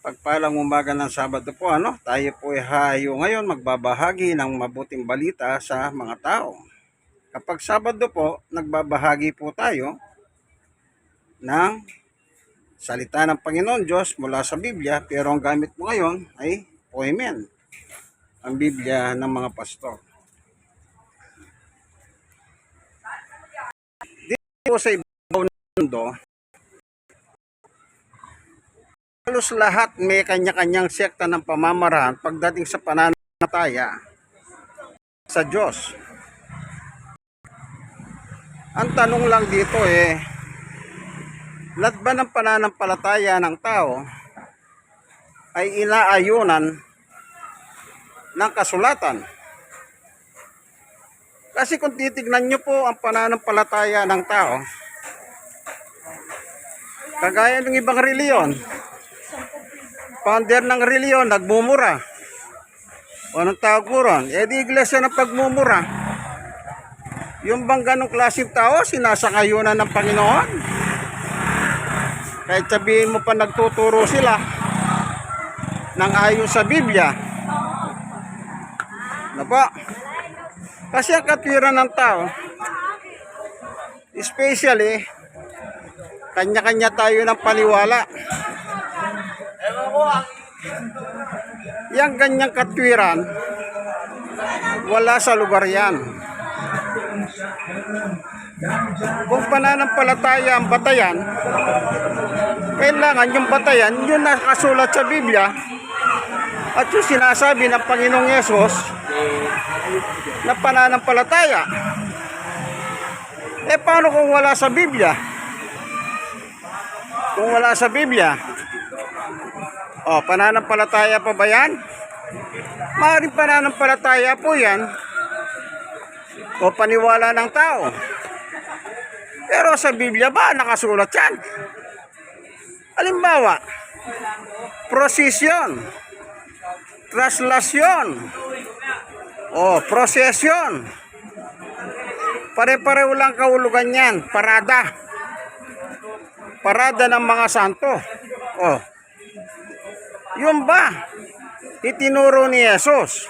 Pagpalang umaga ng Sabado po, tayo po ay hayo ngayon magbabahagi ng mabuting balita sa mga tao. Kapag Sabado po, nagbabahagi po tayo ng salita ng Panginoon Diyos mula sa Biblia, pero ang gamit mo ngayon ay poemen, ang Biblia ng mga pastor. Dito sa ibabaw ng mundo, halos lahat may kanya-kanyang sekta ng pamamaraan pagdating sa pananampalataya sa Diyos. Ang tanong lang dito lahat ba ng pananampalataya ng tao ay inaayunan ng kasulatan? Kasi kung titignan nyo po ang pananampalataya ng tao, kagaya ng ibang reliyon, founder ng reliyon, nagmumura. O anong tawag mo ron? Di iglesia ng pagmumura. Yung bang ganong klaseng tao, sinasakayunan ng Panginoon? Kahit sabihin mo pa nagtuturo sila ng ayon sa Biblia. Ano ba? Kasi ang katwiran ng tao, especially, kanya-kanya tayo ng paniwala. Yang ganyang katwiran, wala sa lugar yan. Kung pananampalataya ang batayan, kailangan yung batayan, yun nakasulat sa Biblia, at yung sinasabi ng Panginoong Yesus na pananampalataya. Paano kung wala sa Biblia? Kung wala sa Biblia, pananampalataya pa ba yan? Maaaring pananampalataya po yan o paniwala ng tao. Pero sa Biblia ba nakasulat yan? Halimbawa, prosesyon, traslasyon, prosesyon. Pare-pareho lang kahulugan yan. Parada ng mga santo. Yun ba itinuro ni Jesus?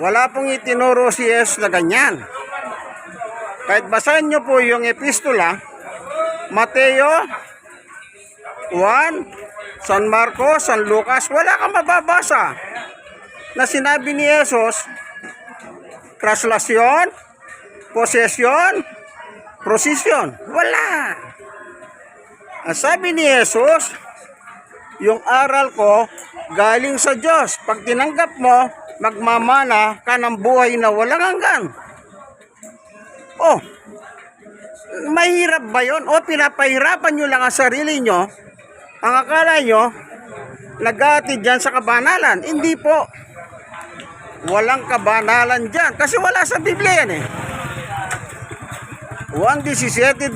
Wala pong itinuro si Jesus na ganyan. Kahit basahin nyo po yung epistola, Mateo, Juan, San Marcos, San Lucas, wala kang mababasa na sinabi ni Jesus, traslasyon, posesyon, prosesyon. Wala. Ang sabi ni Jesus, yung aral ko galing sa Diyos. Pag tinanggap mo, magmamana ka ng buhay na walang hanggan. Mahirap ba yun? Pinapahirapan nyo lang ang sarili nyo. Ang akala nyo, nag-aatid dyan sa kabanalan. Hindi po. Walang kabanalan dyan. Kasi wala sa Biblia yan Juan 17,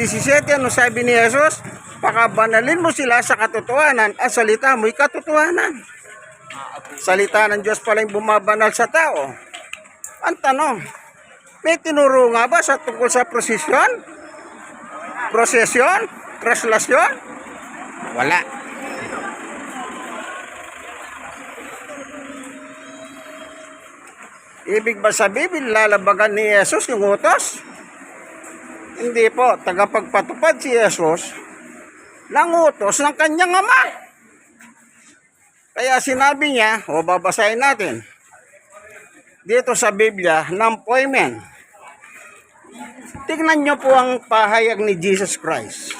ano sabi ni Jesus? Pakabanalin mo sila sa katotohanan, ang salita mo'y katotohanan. Salita ng Diyos pala yung bumabanal sa tao. Ang tanong, may tinuro nga ba sa tungkol sa prosesyon? Prosesyon? Traslasyon? Wala. Ibig ba sabihin, lalabagan ni Jesus yung utos? Hindi po, tagapagpatupad si Jesus ng utos ng kanyang ama. Kaya sinabi niya, babasahin natin dito sa Biblia ng poemen. Tingnan nyo po ang pahayag ni Jesus Christ.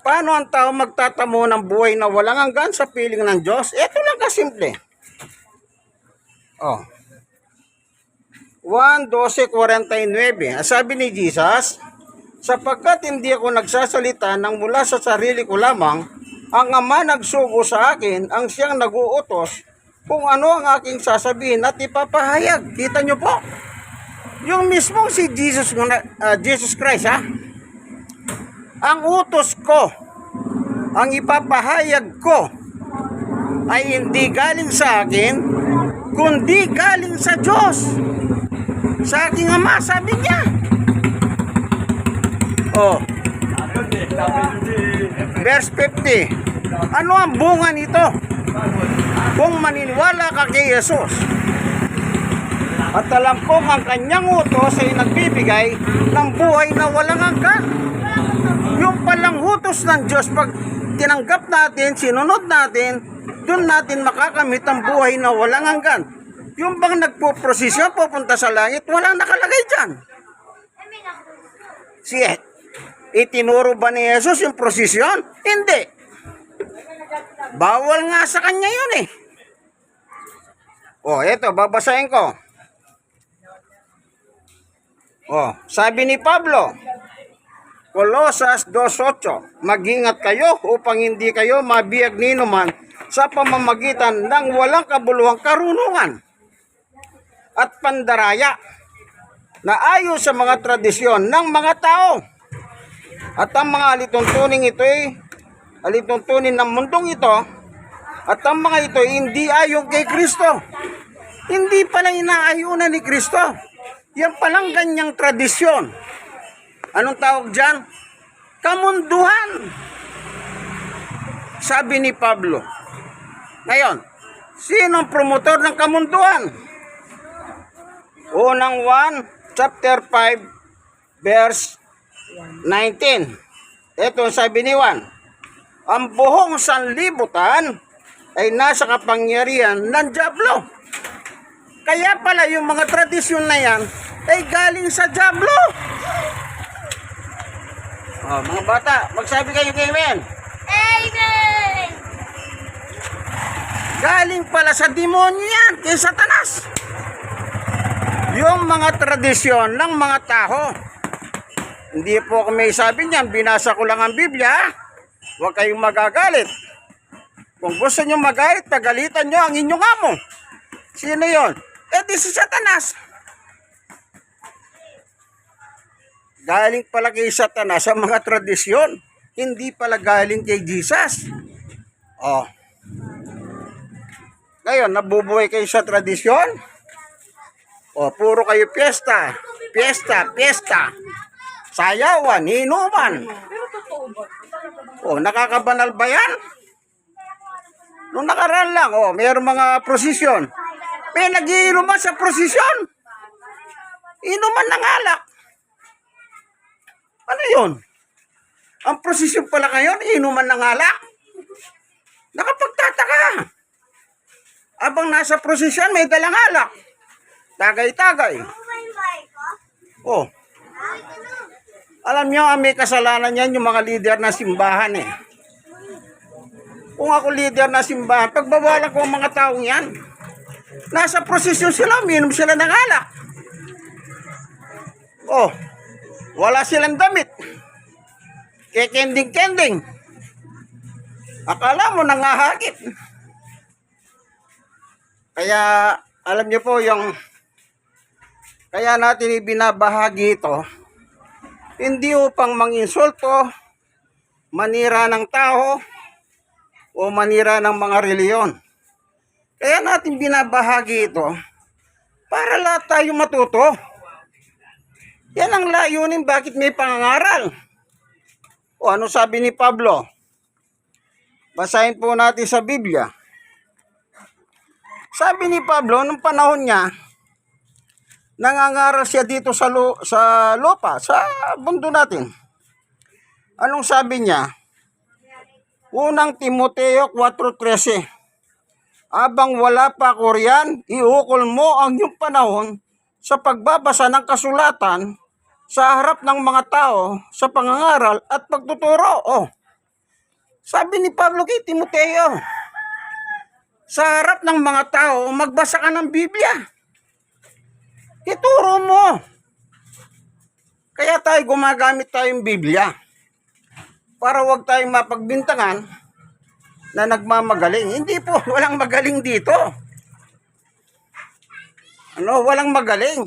Paano ang tao magtatamo ng buhay na walang hanggan sa piling ng Diyos? Ito lang kasimple. 1:12:49. Sabi ni Jesus, sapagkat hindi ako nagsasalita ng mula sa sarili ko lamang, ang Ama nagsugo sa akin, ang siyang naguutos kung ano ang aking sasabihin at ipapahayag. Kita nyo po? Yung mismong si Jesus Christ, ang utos ko, ang ipapahayag ko, ay hindi galing sa akin, kundi galing sa Diyos. Sa aking Ama, sabi niya. Verse 50. Ano ang bunga nito? Kung maniniwala ka kay Jesus at alam kong ang kanyang utos ay nagbibigay ng buhay na walang hanggan. Yung palang utos ng Diyos, pag tinanggap natin, sinunod natin, doon natin makakamit ang buhay na walang hanggan. Yung bang nagpo-prosesyon, pupunta sa langit, walang nakalagay dyan. Siya, itinuro ba ni Jesus yung prosesyon? Hindi. Bawal nga sa kanya yun eh. Oh, eto, babasahin ko. Oh, sabi ni Pablo, Colosas 2:8, mag-ingat kayo upang hindi kayo mabiyag ni numan sa pamamagitan ng walang kabuluhang karunungan at pandaraya na ayon sa mga tradisyon ng mga tao. At ang mga alituntunin ito ay alituntunin ng mundong ito, at ang mga ito ay hindi ayon kay Kristo. Hindi pala inaayunan ni Kristo. Yan palang ganyang tradisyon. Anong tawag dyan? Kamunduhan. Sabi ni Pablo. Ngayon, sino ang promotor ng kamunduhan? Unang 1, chapter 5, verse 19. Ito sabi ni Juan, ang buong sanlibutan ay nasa kapangyarihan ng dyablo. Kaya pala yung mga tradisyon na yan ay galing sa dyablo. Oh, mga bata, magsabi kayo kay Amen. Amen! Galing pala sa demonyo yan, kay Satanas. Yung mga tradisyon ng mga tao. Hindi po ako may sabi niyan, binasa ko lang ang Biblia. Huwag kayong magagalit. Kung gusto nyo magalit, pagalitan nyo ang inyong amo. Sino yon? Eh di si Satanas. Galing pala kay Satanas sa mga tradisyon. Hindi pala galing kay Jesus. Oh. Ngayon, nabubuhay kayo sa tradisyon? Oh, puro kayo piyesta. Piyesta, piyesta. Sayawan, inuman. Oh, nakakabanal ba yan? Nung nakaraan lang, oh, mayroong mga prosesyon. May nagiinuman sa prosesyon. Inuman ng alak. Ano yun? Ang prosesyon pala ngayon, inuman ng alak. Nakapagtataka. Abang nasa prosesyon, may dalang alak. Tagay-tagay. Oh. Alam nyo, may kasalanan yan yung mga leader na simbahan eh. Kung ako leader na simbahan, pagbawalan ko ang mga taong yan. Nasa prosesyon sila, minom sila ng alak. Oh, wala silang damit. Kekending-kending. Akala mo nangahagip. Kaya, alam nyo po yung, kaya natin ibinabahagi ito, hindi upang manginsulto, manira ng tao, o manira ng mga reliyon. Kaya natin binabahagi ito para lahat tayo matuto. Yan ang layunin bakit may pangangaral. O ano sabi ni Pablo? Basahin po natin sa Biblia. Sabi ni Pablo, nung panahon niya, nangangaral siya dito sa lupa, sa mundo natin. Anong sabi niya? Unang Timoteo 4:13. Abang wala pa ako riyan, iukol mo ang iyong panahon sa pagbabasa ng kasulatan sa harap ng mga tao sa pangangaral at pagtuturo. Oh. Sabi ni Pablo kay Timoteo, sa harap ng mga tao, magbasa ka ng Biblia. Ituro mo. Kaya tayo gumagamit tayong Biblia para wag tayong mapagbintangan na nagmamagaling. Hindi po, walang magaling dito. Ano, walang magaling.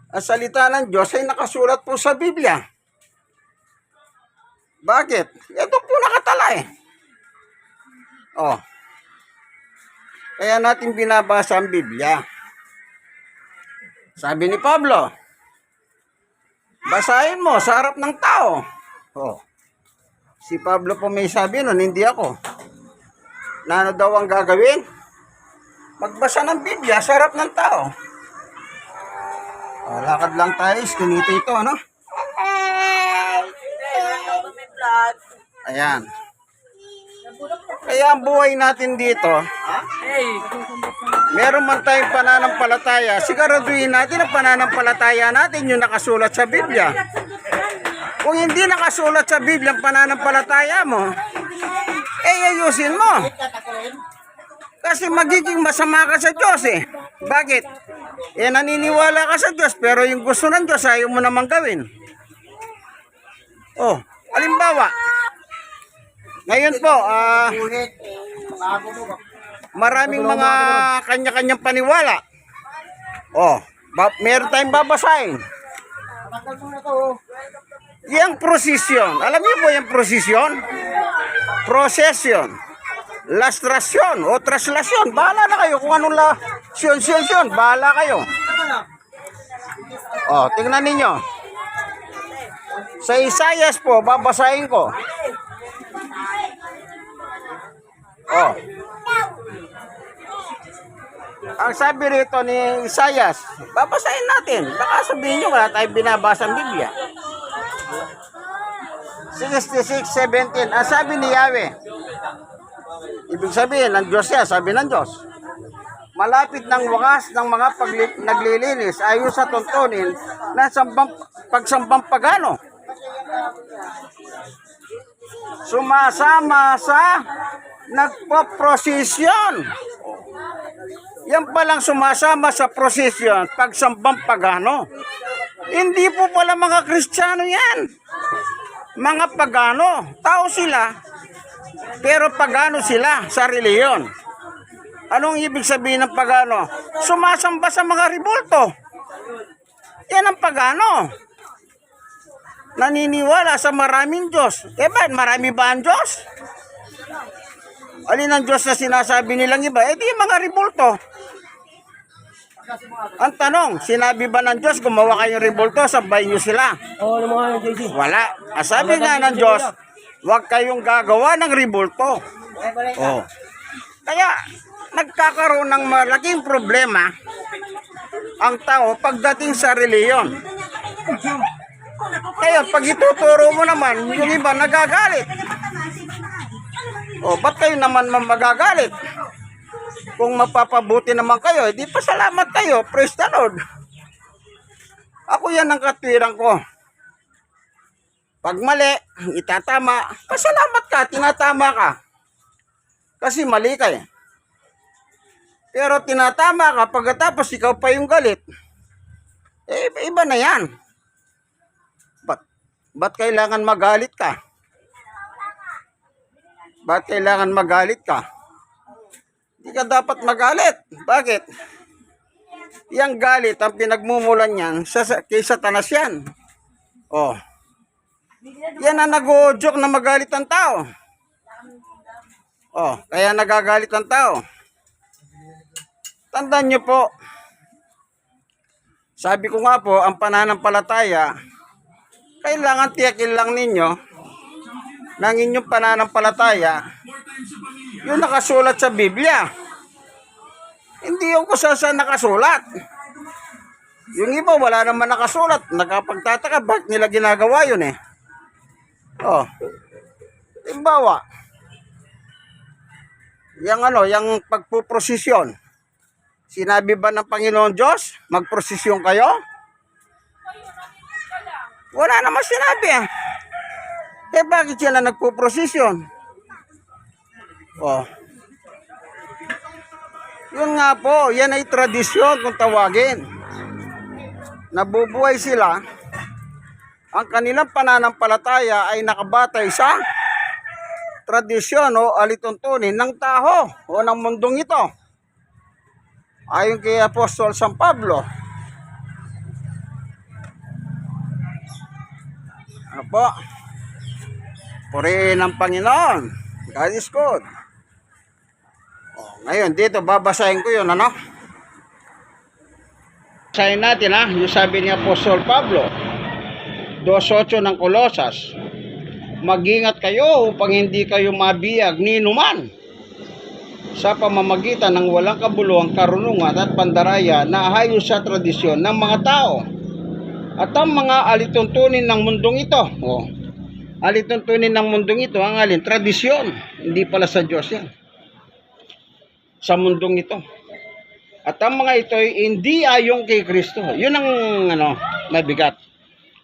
Ang salita ng Diyos ay nakasulat po sa Biblia. Bakit? Ito po nakatala eh. Oh. Kaya natin binabasa ang Biblia. Sabi ni Pablo, basahin mo sa harap ng tao. Oh. Si Pablo po may sabi nun, hindi ako. Na ano daw ang gagawin? Magbasa ng Biblia, sarap ng tao. O, lakad lang tayo, iskinito ito, ano? Ayan. Kaya ang buhay natin dito, meron man tayong pananampalataya, siguraduhin natin ang pananampalataya natin yung nakasulat sa Biblia. Kung hindi nakasulat sa Biblia ang pananampalataya mo, ayusin mo. Kasi magiging masama ka sa Diyos eh. Bakit? Naniniwala ka sa Diyos, pero yung gusto ng Diyos ayaw mo namang gawin. Oh, halimbawa, ngayon po, maraming mga kanya-kanyang paniwala. Oh, meron tayong babasahin. Yung prosesyon. Alam niyo po yung prosesyon? Procession. Lastrasyon o traslasyon. Bahala na kayo kung anong syon. Bahala kayo. Oh, tingnan ninyo. Sa Isaias po, babasahin ko. Oh. Ang sabi rito ni Isaias, babasahin natin. Baka sabihin nyo, wala tayong binabasa ng Biblia. 66:17. Ang sabi ni Yahweh, ibig sabihin, ng Diyos yan, sabi ng Diyos. Malapit ng wakas ng mga naglilinis ayon sa tuntunin na pagsambang pagano. Sumasama sa nagpo-prosesyon. Yan palang sumasama sa prosesyon, pagsambang pagano. Hindi po pala mga Kristiyano yan. Mga pagano. Tao sila, pero pagano sila sa reliyon. Anong ibig sabihin ng pagano? Sumasamba sa mga ribulto. Yan ang pagano. Naniniwala sa maraming Diyos. Ba, marami ba ang Diyos? Alin ang Diyos na sinasabi nilang iba? Di mga ribulto. Ang tanong, sinabi ba ng Diyos, gumawa kayong ribulto, sabay nyo sila? Wala. Sabi nga ng Diyos, huwag kayong gagawa ng ribulto. Oh. Kaya, nagkakaroon ng malaking problema ang tao pagdating sa reliyon. Kaya, pag ituturo mo naman, yung iba nagagalit. O, ba't kayo naman magagalit? Kung mapapabuti naman kayo, di pasalamat kayo. Praise the Lord. Ako yan ang katwiran ko. Pag mali, itatama. Pasalamat ka, tinatama ka. Kasi mali ka eh. Pero tinatama ka, pagkatapos ikaw pa yung galit. Iba na yan. Ba't kailangan magalit ka? Ba't kailangan magalit ka? Hindi ka dapat magalit. Bakit? Yang galit, ang pinagmumulan niyan, kay Satanas yan. Oh. Yan ang nag-joke na magalit ang tao. Oh, kaya nagagalit ang tao. Tandaan nyo po, sabi ko nga po, ang pananampalataya, kailangan tiyakin lang ninyo ng inyong pananampalataya yung nakasulat sa Biblia. Hindi yung kung saan nakasulat. Yung iba wala naman nakasulat. Nakapagtataka, bakit nila ginagawa yun eh? Oh. Timbawa, yung pagpuprosesyon. Sinabi ba ng Panginoon Diyos, magprosesyon kayo? Wala naman sinabi eh. Bakit siya na nagpuprosesyon? Oh. Yun nga po, yan ay tradisyon kung tawagin. Nabubuhay sila. Ang kanilang pananampalataya ay nakabatay sa tradisyon o alituntunin ng tao o ng mundong ito. Ayon kay Apostol San Pablo. Ano po? Purihin ang Panginoon. God is good. Ngayon, dito babasahin ko yun, ano? Basahin natin, ha? Yung sabi ni Apostol Pablo, 2:8 ng Kolosas. Mag-ingat kayo upang hindi kayo mabiyag ni numan sa pamamagitan ng walang kabuluhang karunungan at pandaraya na ahayon sa tradisyon ng mga tao at ang mga alituntunin ng mundong ito. Alituntunin ng mundong ito ang alin? Tradisyon. Hindi pala sa Diyos yan. Sa mundong ito. At ang mga ito ay hindi ayon kay Kristo. Yun ang mabigat.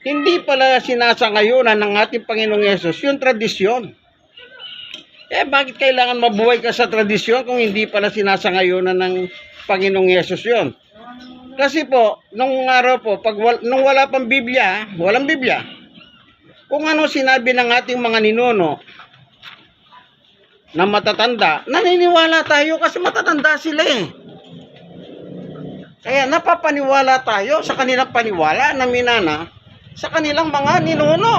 Hindi pala sinasangayunan ng ating Panginoong Yesus yung tradisyon. Bakit kailangan mabuhay ka sa tradisyon kung hindi pala sinasangayunan ng Panginoong Yesus yun? Kasi po, nung araw po, nung wala pang Biblia, walang Biblia, kung ano sinabi ng ating mga ninuno na matatanda, naniniwala tayo kasi matatanda sila eh. Kaya napapaniwala tayo sa kanilang paniwala na minana sa kanilang mga ninuno.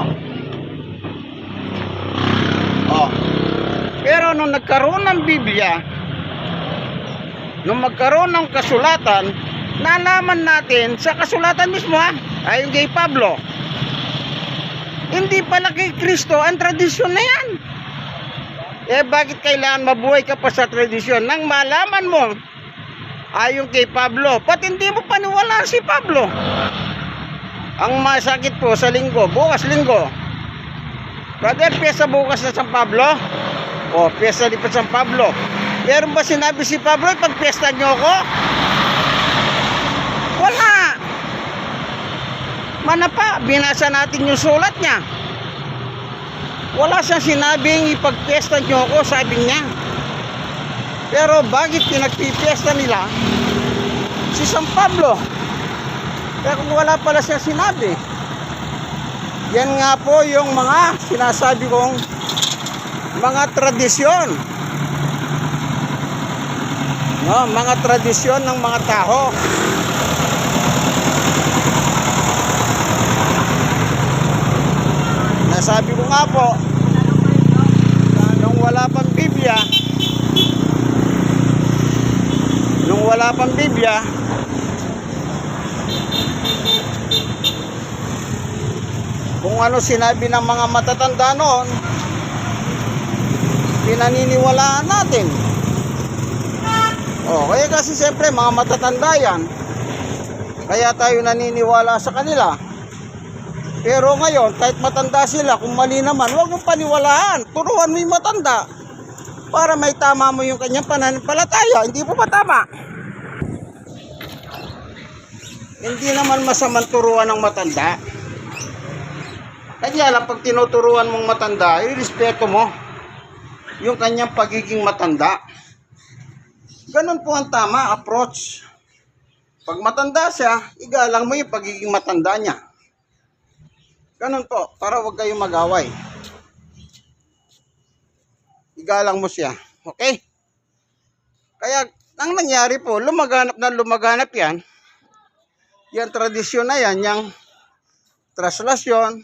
Pero nung nagkaroon ng Biblia, nung magkaroon ng kasulatan, nalaman natin sa kasulatan mismo ayon kay Pablo, hindi pala kay Kristo ang tradisyon na yan. Bakit kailangan mabuhay ka pa sa tradisyon nang malaman mo ayon kay Pablo? Ba't hindi mo paniwalaan si Pablo? Ang masakit po sa linggo, bukas linggo, brother, piyesta bukas na San Pablo? Piyesta di pa San Pablo. Meron ba sinabi si Pablo, pagpiyesta nyo ako? Wala. Mana pa, binasa natin yung sulat niya. Wala siyang sinabing ipagpiyesta nyo ako, sabi niya. Pero bakit pinagpipiyesta nila si San Pablo? Kaya kung wala pala siya sinabi. Yan nga po yung mga sinasabi kong mga tradisyon. Mga tradisyon ng mga tao. Nasabi ko nga po, nung wala pang Biblia, kung ano sinabi ng mga matatanda noon, pinaniniwalaan natin. Kaya kasi siyempre mga matatanda yan, kaya tayo naniniwala sa kanila. Pero ngayon, kahit matanda sila, kung mali naman, huwag mong paniwalaan. Turuan mo yung matanda para may tama mo yung kanyang pananampalataya. Hindi po ba tama? Hindi naman masamang turuan ng matanda. Kaya lang, pag tinuturuan mong matanda, irespeto mo yung kanyang pagiging matanda. Ganun po ang tama, approach. Pag matanda siya, igalang mo yung pagiging matanda niya. Ganun po, para huwag kayong mag-away. Igalang mo siya. Okay? Kaya, ang nangyari po, lumaganap yan. Yan tradisyon na yan, yung traslasyon,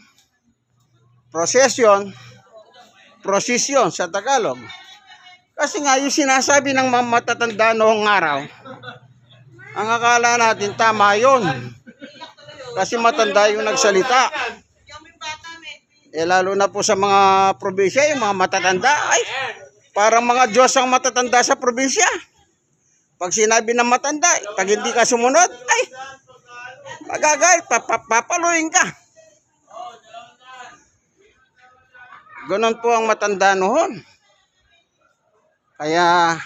prosesyon sa Tagalog. Kasi nga, yung sinasabi ng mga matatanda noong araw, ang akala natin tama yun. Kasi matanda yung nagsalita. Lalo na po sa mga probinsya, yung mga matatanda, ay, parang mga Diyos ang matatanda sa probinsya. Pag sinabi ng matanda, pag hindi ka sumunod, ay, magagay, papaluin ka. Ganon po ang matanda noon. Kaya,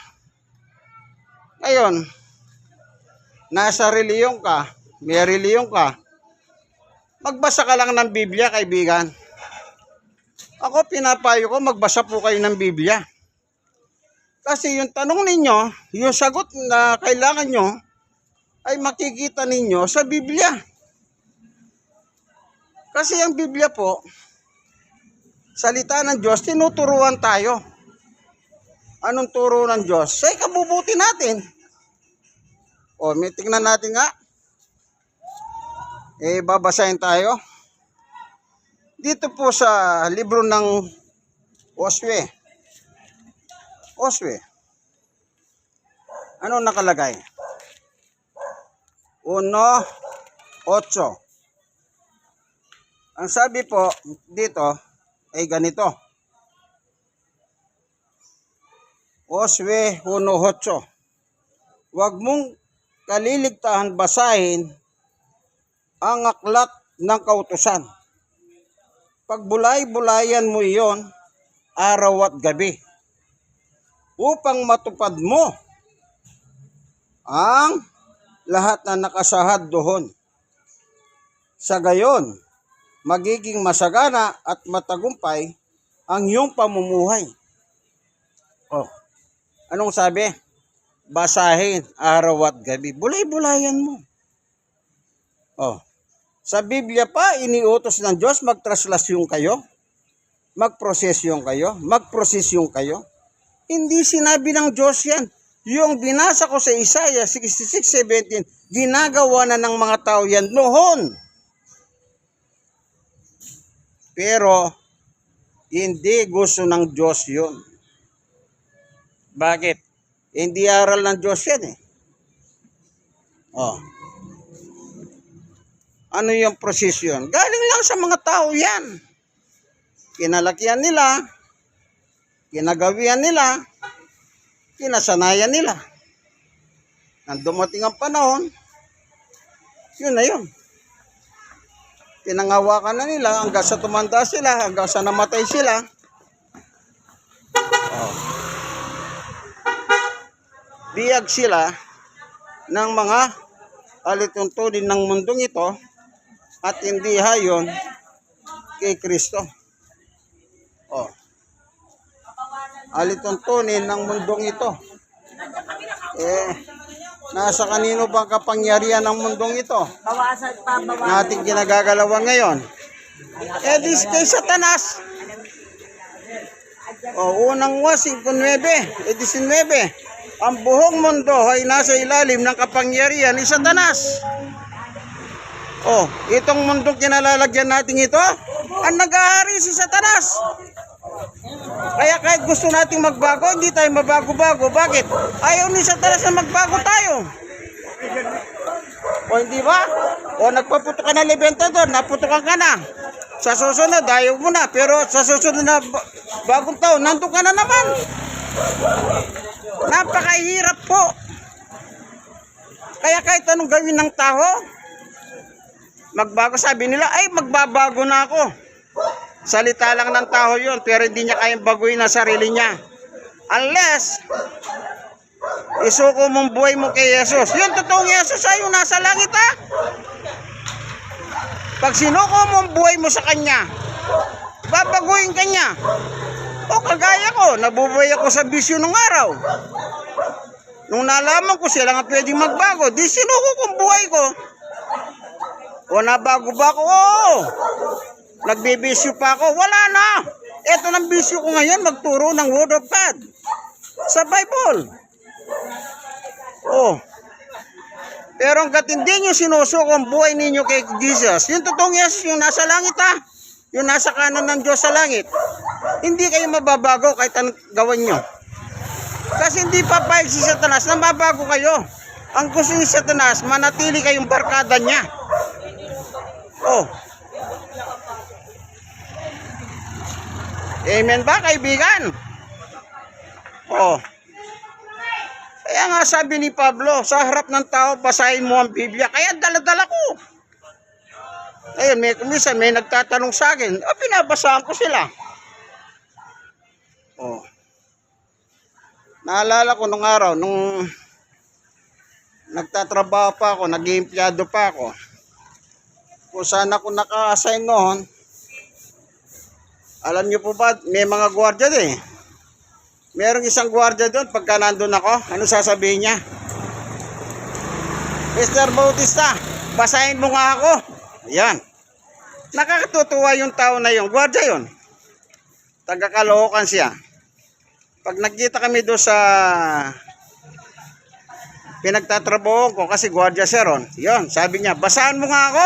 ngayon, nasa reliyon ka, may reliyon ka, magbasa ka lang ng Biblia, kaibigan. Ako, pinapayo ko, magbasa po kayo ng Biblia. Kasi yung tanong ninyo, yung sagot na kailangan nyo, ay makikita ninyo sa Biblia. Kasi ang Biblia po, salita ng Diyos, tinuturuan tayo. Anong turo ng Diyos? Sa ikabubuti natin. May tingnan natin nga. Babasahin tayo. Dito po sa libro ng Oswe. Ano nakalagay? 1:8. Ang sabi po dito, ay ganito. Josue 1:8. Huwag mong kaliligtahan basahin ang aklat ng kautusan. Pagbulay-bulayan mo iyon araw at gabi upang matupad mo ang lahat na nakasahad doon. Sa gayon, magiging masagana at matagumpay ang iyong pamumuhay. Oh, anong sabi? Basahin araw at gabi. Bulay-bulayan mo. Oh, sa Biblia pa, iniutos ng Diyos magtraslasyon kayo, magprosesyon kayo, magprosesyon kayo. Hindi sinabi ng Diyos yan. Yung binasa ko sa Isaiah 66:17, ginagawa na ng mga tao yan noon. Pero, hindi gusto ng Diyos yun. Bakit? Hindi aral ng Diyos yan eh. Oh. Ano yung prosesyon? Galing lang sa mga tao yan. Kinalakihan nila, kinagawian nila, kinasanayan nila. Nang dumating ang panahon, yun na yun. Pinangawakan na nila hanggang sa tumanda sila, hanggang sa namatay sila. Oh. Biyag sila ng mga alituntunin ng mundong ito at hindi hayon kay Kristo. Oh. Alituntunin ng mundong ito. Nasa kanino bang kapangyarihan ng mundong ito? Nating ginagagalawan ngayon. Kay Satanas. Unang 5:19. Ang buong mundo ay nasa ilalim ng kapangyarihan ni Satanas. Itong mundong kinalalagyan natin ito, ang nag-ahari si Satanas. Kaya kahit gusto nating magbago, hindi tayo mabago-bago. Bakit? Ayaw ni Satanas na magbago tayo. Hindi ba? Nagpaputok ka na libentador, naputokan ka na. Sa susunod, ayaw mo na. Pero sa susunod na bagong taon, nandun ka na naman. Napakahirap po. Kaya kahit anong gawin ng tao, magbago. Sabi nila, ay magbabago na ako. Salita lang ng tao yun, pero hindi niya kayang baguhin ang sarili niya. Unless, isuko mong buhay mo kay Jesus. Yung totoong Jesus ay yung nasa langit ha. Pag sinuko mong buhay mo sa Kanya, babaguhin ka niya. Kagaya ko, nabubuhay ako sa bisyo nung araw. Nung nalaman ko sila nga pwedeng magbago, di sinuko kong buhay ko. Nabago ba ako? Nagbibisyo pa ako? Wala na. Ito ng bisyo ko ngayon, magturo ng Word of God. Sa Bible. Pero hanggat hindi nyo sinusuko ang buhay ninyo kay Jesus, yung totoong Jesus, yung nasa langit ha, yung nasa kanan ng Diyos sa langit, hindi kayo mababago kahit anong gawin nyo. Kasi hindi papayag si Satanas na mabago kayo. Ang gusto ni Satanas, manatili kayong barkada niya. Amen ba, kaibigan? Kaya nga sabi ni Pablo, sa harap ng tao, basahin mo ang Biblia. Kaya dala-dala ko. Ayun, may nagtatanong sa akin, binabasaan ko sila. Naalala ko nung araw, nung nagtatrabaho pa ako, nag-iempleyado pa ako. Kung saan ako naka-assign noon, alam niyo po ba, may mga gwardiya din eh. Merong isang gwardiya doon, pagka nandun ako, ano sasabihin niya? Mr. Bautista, basahin mo nga ako. Ayan. Nakakatutuwa yung tao na yung gwardiya yun. Taga-Caloocan siya. Pag nagkita kami doon sa pinagtatrabaho ko, kasi gwardiya siya ron, yun, sabi niya, basahan mo nga ako.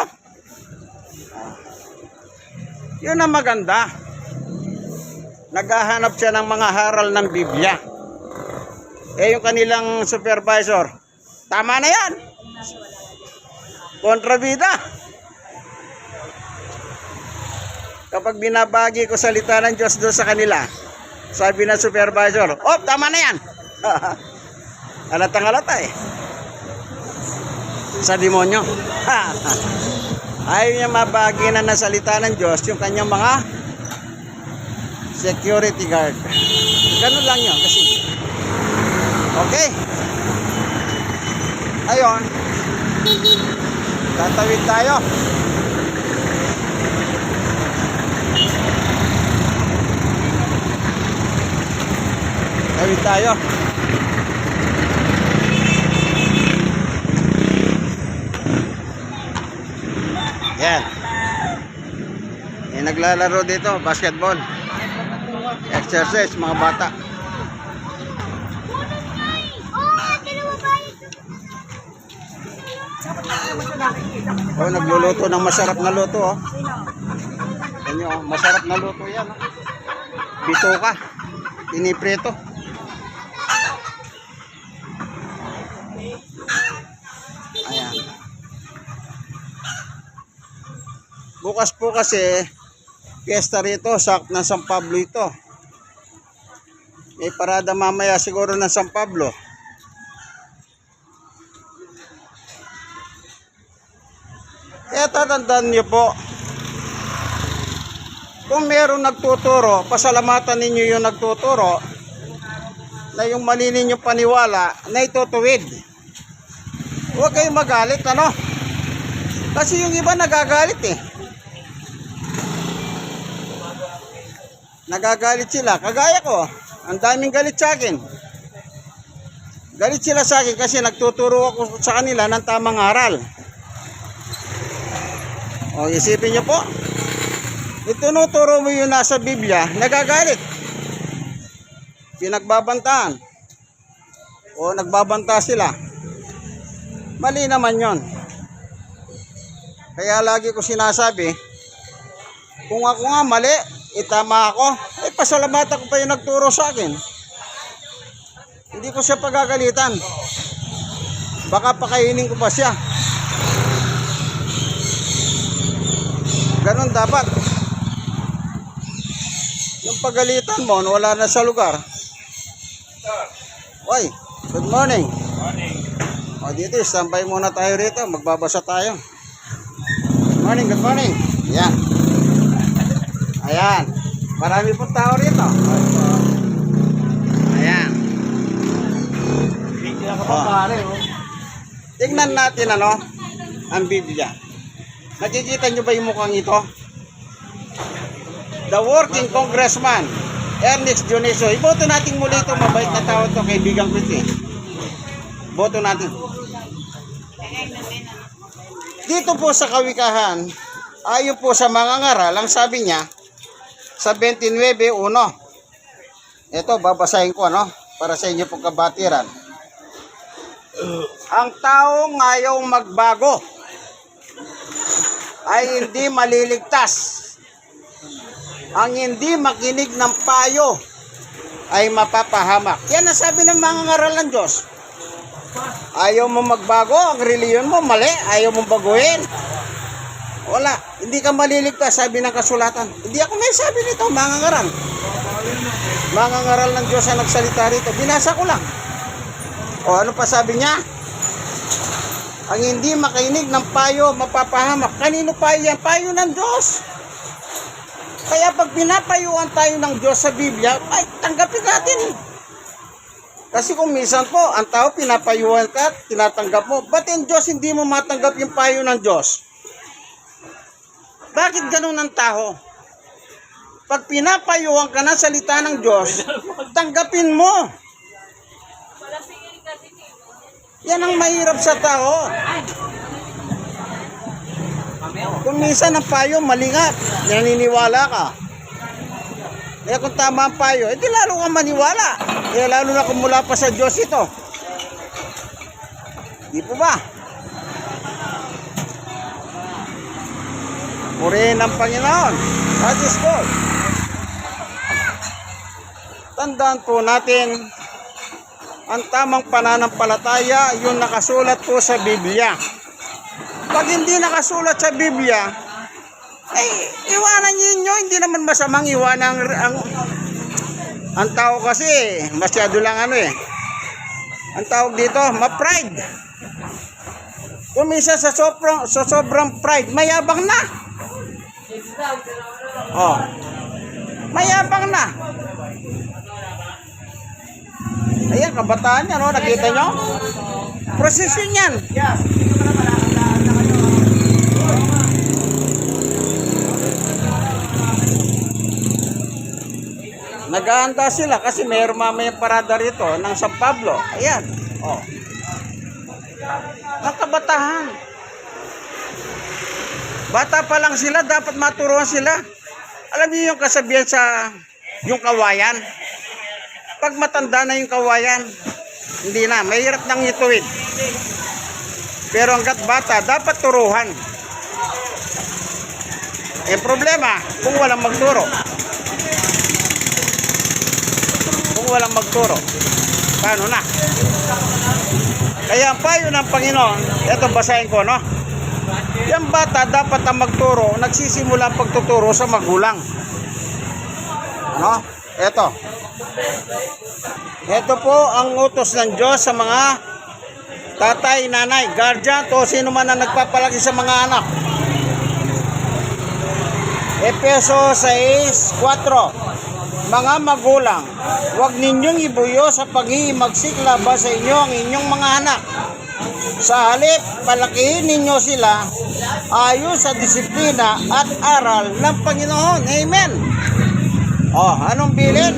Yun ang maganda. Naghahanap siya ng mga haral ng Biblia. Yung kanilang supervisor, tama na yan. Kontrabida. kapag binabagi ko salita ng Diyos doon sa kanila, sabi ng supervisor, oh, tama na yan. Halatang halata eh. Sa demonyo. Ayaw niya mabagi na ng salita ng Diyos yung kanyang mga security guard. Ganun lang yun kasi. Okay. Ayon. Tatawid tayo. Tawid tayo. Yan. May naglalaro dito, basketball. Exercise, mga bata. Oh, nagluluto ng masarap na luto, oh. Yan yun, oh, masarap na luto yan, oh. Bitoka, piniprito. Ayan. Bukas po kasi fiesta rito, sak ng San Pablo ito. May parada mamaya siguro ng San Pablo. Kaya tatandaan niyo po, kung merong nagtuturo, pasalamatan ninyo yung nagtuturo na yung mali ninyong paniwala na itutuwid. Huwag kayong magalit, ano? Kasi yung iba nagagalit eh. Nagagalit sila. Kagaya ko, ang daming galit sa akin. Galit sila sa akin kasi nagtuturo ako sa kanila ng tamang aral. O, isipin nyo po, itinuturo mo yung nasa Biblia, nagagalit. Pinagbabantaan. O, nagbabanta sila. Mali naman yon. Kaya lagi ko sinasabi, kung ako nga mali, itama ako, ay pasalamatan ko pa yung nagturo sa akin. Hindi ko siya pagagalitan. Baka pakainin ko pa siya. Ganon dapat. Yung pagalitan mo, wala na sa lugar. Oy, good morning. Morning. O dito, standby muna tayo rito. Magbabasa tayo. Good morning, good morning. Ayan. Ayan. Marami pong tao rito. Ayan. Bigla ka pa pare, oh. Tingnan natin ano, ang Biblia. Nakikita nyo ba yung mukhang ito? The working congressman, Ernest Dionisio. Iboto natin muli ito. Mabait na tao ito, kaibigan ko ito eh. Boto natin. Dito po sa Kawikahan, ayon po sa mga ngaral, ang sabi niya, sa 29.1. Ito, babasahin ko ano, para sa inyo pong kabatiran. Ang taong ayaw magbago ay hindi maliligtas. Ang hindi makinig ng payo ay mapapahamak. Yan ang sabi ng mga ngaral ng Diyos. Ayaw mo magbago, ang reliyon mo mali, ayaw mo baguhin. Wala, hindi ka maliligtas, sabi ng kasulatan. Hindi ako may sabi nito, mga ngaral. Mga ngaral ng Diyos ang nagsalita rito. Binasa ko lang. O ano pa sabi niya? Ang hindi makinig ng payo, mapapahamak. Kanino payo yan? Payo ng Diyos. Kaya pag pinapayuan tayo ng Diyos sa Biblia, ay tanggapin natin. Kasi kung minsan po, ang tao pinapayuan ka, tinatanggap mo. Ba't yung Diyos hindi mo matanggap yung payo ng Diyos? Bakit ganun ang tao? Pag pinapayuan ka ng salita ng Diyos, tanggapin mo. Yan ang mahirap sa tao. Kung minsan ang payo, mali nga, naniniwala ka. Kaya kung tama ang payo, edi lalo kang maniwala. Kaya lalo na kung mula pa sa Diyos ito. Di po ba? Purihin ang Panginoon. That is good. Tandaan po natin, ang tamang pananampalataya, yung nakasulat po sa Biblia. Pag hindi nakasulat sa Biblia, Iwanan ninyo, hindi naman masamang iwanan ang tao kasi masyado lang ang tawag dito, ma-pride. Kung minsan sa sobrang pride, mayabang na. Oh. Mayabang na. Ayan, kabataan yan, nakita nyo? Prosesyon yan. Nag-aanda sila kasi mayroong mamayang parada rito ng San Pablo. Ayan. Oh. Ang kabataan. Bata pa lang sila, dapat maturuan sila. Alam niyo yung kasabihan sa yung kawayan? Pag matanda na yung kawayan, hindi na, mahirap nang ituwid. Pero hanggat bata, dapat turuhan. Problema, kung walang magturo. Walang magturo, paano na? Kaya ang payo ng Panginoon, ito basahin ko, no? Yung bata dapat ang magturo, nagsisimula ang pagtuturo sa magulang. Ano? Ito po ang utos ng Diyos sa mga tatay, nanay, guardian, o sino man ang nagpapalaki sa mga anak. Efeso 6:4. Mga magulang, huwag ninyong ibuyo sa pag-iimagsik laban sa inyo ang inyong mga anak. Sa halip, palakihin ninyo sila ayon sa disiplina at aral ng Panginoon. Amen. Anong bilin?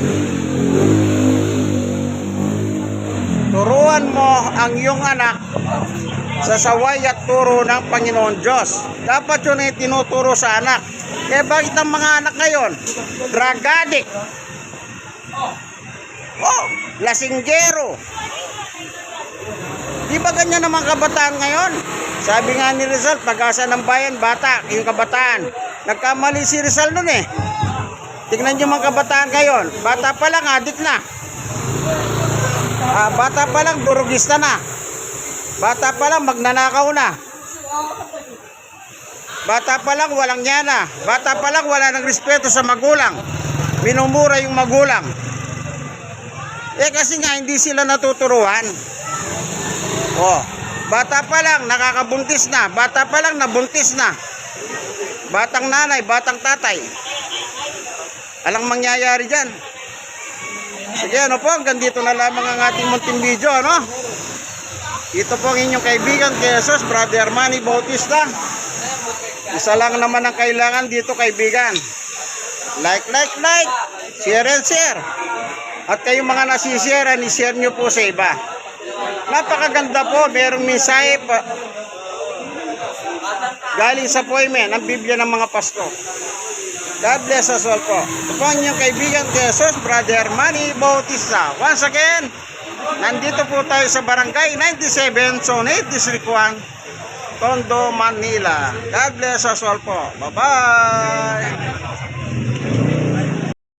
Turuan mo ang iyong anak sa saway at turo ng Panginoon Diyos. Dapat yun ay tinuturo sa anak. Kaya bakit ang mga anak ngayon? Drug addict. Lasinggero. Di ba ganyan naman kabataan ngayon? Sabi nga ni Rizal, pag-asa ng bayan, bata, yung kabataan. Nagkamali si Rizal nun Tignan nyo mga kabataan ngayon. Bata pa lang, adik na. Bata pa lang, durugista na. Bata pa lang, magnanakaw na. Bata pa lang, walang yana. Bata pa lang, wala ng respeto sa magulang. Minumura yung magulang. Kasi nga, hindi sila natuturuan. Bata pa lang, nakakabuntis na. Bata pa lang, nabuntis na. Batang nanay, batang tatay. Alang mangyayari dyan. Sige, hanggang dito na lamang ang ating munting video, Ito po ang inyong kaibigan, Jesus, Brother Manny Bautista. Isa lang naman ang kailangan dito, kaibigan. Like. Share and share. At kayong mga nasishare, i-share nyo po sa iba. Napakaganda po, mayroong mensahe pa. Galing sa poemen, ang Biblia ng mga pasto. God bless us all po. Ito po ang inyong kaibigan, Jesus, Brother Manny Bautista. Once again, nandito po tayo sa Barangay 97, Zone 8, District 1, Tondo, Manila. God bless us all po. Bye-bye!